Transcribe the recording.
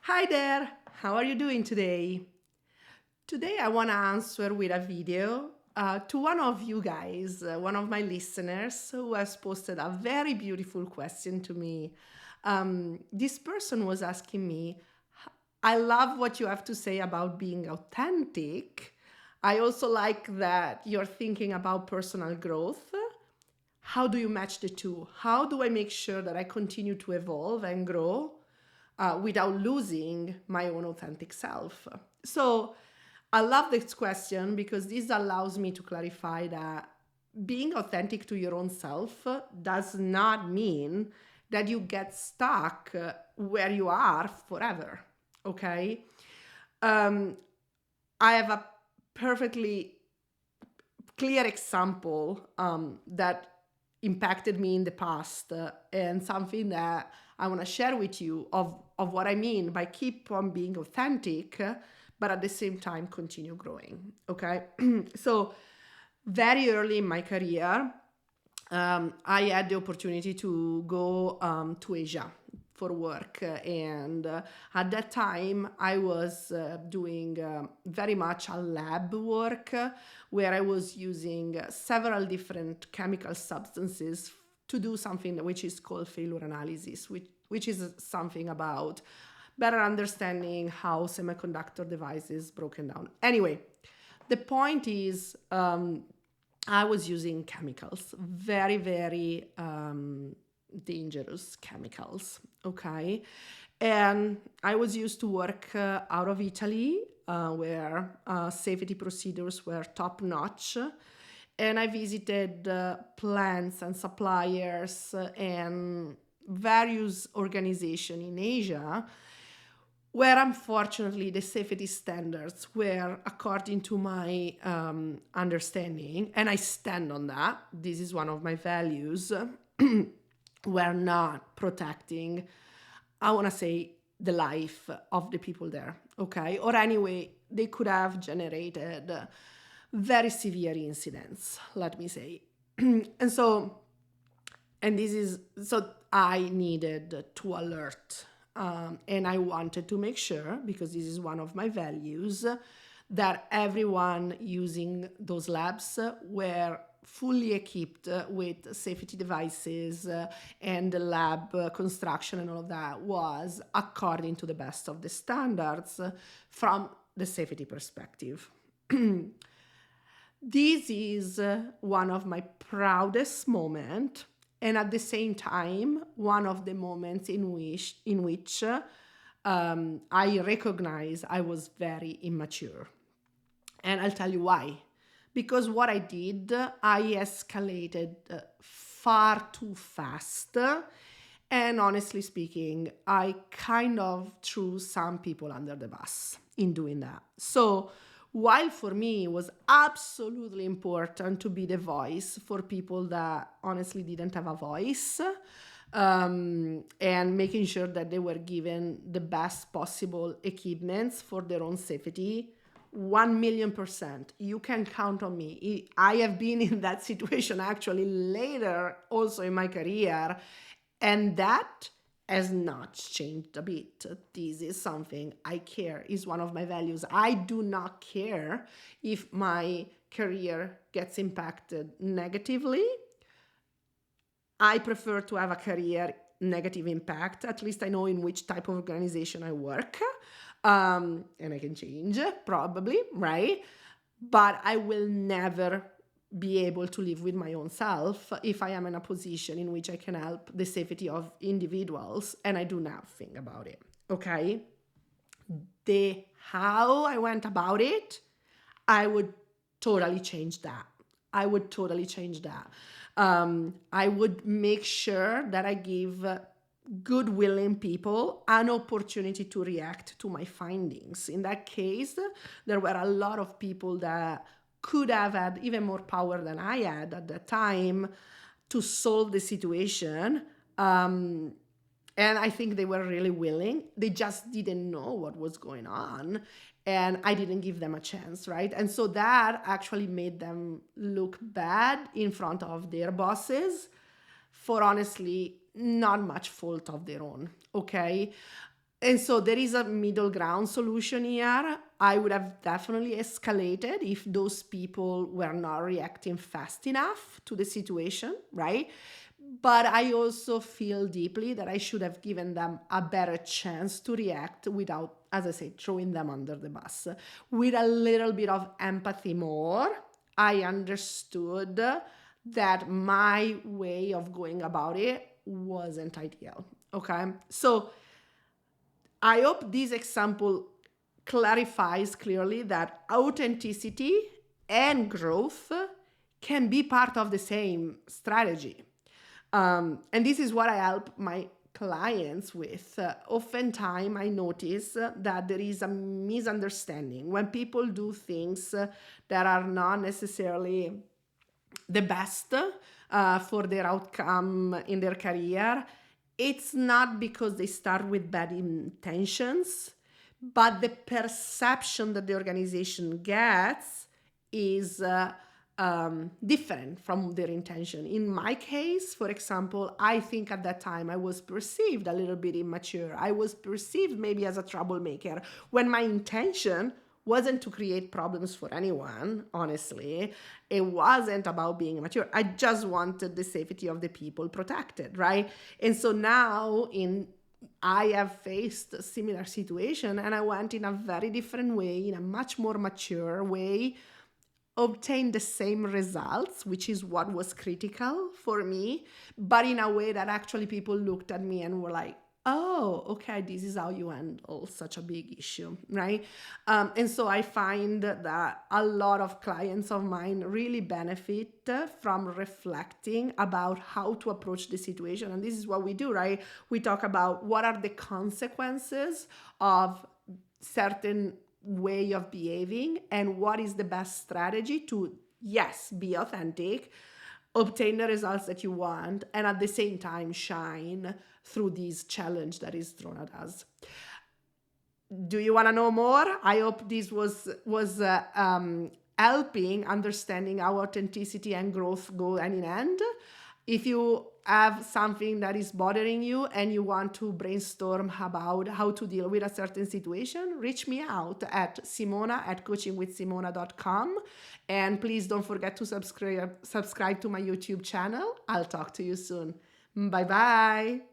Hi there, how are you doing today? Today I want to answer with a video to one of you guys, one of my listeners who has posted a very beautiful question to me. This person was asking me, I love what you have to say about being authentic. I also like that you're thinking about personal growth. How do you match the two? How do I make sure that I continue to evolve and grow without losing my own authentic self? So I love this question because this allows me to clarify that being authentic to your own self does not mean that you get stuck where you are forever. Okay. Um, I have a perfectly clear example that impacted me in the past and something that I want to share with you of what I mean by keep on being authentic, but at the same time continue growing. Okay. So, very early in my career, I had the opportunity to go to Asia for work, and at that time I was doing very much a lab work where I was using several different chemical substances to do something which is called failure analysis, which is something about better understanding how semiconductor devices broken down. Anyway, the point is, I was using chemicals, very, very dangerous chemicals. Okay. And I was used to work out of Italy, where safety procedures were top notch. And I visited plants and suppliers and various organizations in Asia where unfortunately the safety standards were, according to my understanding, and I stand on that, this is one of my values, were not protecting, I want to say, the life of the people there, okay? Or anyway, they could have generated very severe incidents, let me say. and so, and this is, so I needed to alert and I wanted to make sure, because this is one of my values, that everyone using those labs were fully equipped with safety devices and the lab construction and all of that was according to the best of the standards from the safety perspective. This is one of my proudest moments, and at the same time one of the moments in which I recognize I was very immature. And I'll tell you why. Because what I did, I escalated far too fast. And honestly speaking, I kind of threw some people under the bus in doing that. So, while for me it was absolutely important to be the voice for people that honestly didn't have a voice, and making sure that they were given the best possible equipments for their own safety, 1,000,000%. You can count on me. I have been in that situation actually later, also in my career, and that has not changed a bit. This is something I care, is one of my values. I do not care if my career gets impacted negatively. I prefer to have a career negative impact. At least I know in which type of organization I work. And I can change probably, right? But I will never be able to live with my own self if I am in a position in which I can help the safety of individuals and I do nothing about it. Okay? The how I went about it, I would totally change that. I would totally change that. I would make sure that I give good willing people an opportunity to react to my findings. In that case, there were a lot of people that could have had even more power than I had at that time to solve the situation. And I think they were really willing. They just didn't know what was going on. And I didn't give them a chance, right? And so that actually made them look bad in front of their bosses for honestly not much fault of their own, okay? And so there is a middle ground solution here. I would have definitely escalated if those people were not reacting fast enough to the situation, right? But I also feel deeply that I should have given them a better chance to react without, as I say, throwing them under the bus. With a little bit of empathy more, I understood that my way of going about it wasn't ideal. Okay. So I hope this example clarifies clearly that authenticity and growth can be part of the same strategy. And this is what I help my clients with. Oftentimes, I notice that there is a misunderstanding when people do things that are not necessarily the best for their outcome in their career. It's not because they start with bad intentions, but the perception that the organization gets is different from their intention. In my case, for example, I think at that time I was perceived a little bit immature. I was perceived maybe as a troublemaker when my intention wasn't to create problems for anyone, honestly. It wasn't about being immature. I just wanted the safety of the people protected, right? And so now I have faced a similar situation, and I went in a very different way, in a much more mature way, obtained the same results, which is what was critical for me, but in a way that actually people looked at me and were like, oh, okay, this is how you handle such a big issue, right? And so I find that a lot of clients of mine really benefit from reflecting about how to approach the situation. And this is what we do, right? We talk about what are the consequences of certain way of behaving and what is the best strategy to, yes, be authentic, obtain the results that you want, and at the same time shine through this challenge that is thrown at us. Do you want to know more? I hope this was helping understanding how authenticity and growth go hand in hand. If you have something that is bothering you and you want to brainstorm about how to deal with a certain situation, reach me out at simona@coachingwithsimona.com. And please don't forget to subscribe to my YouTube channel. I'll talk to you soon. Bye bye.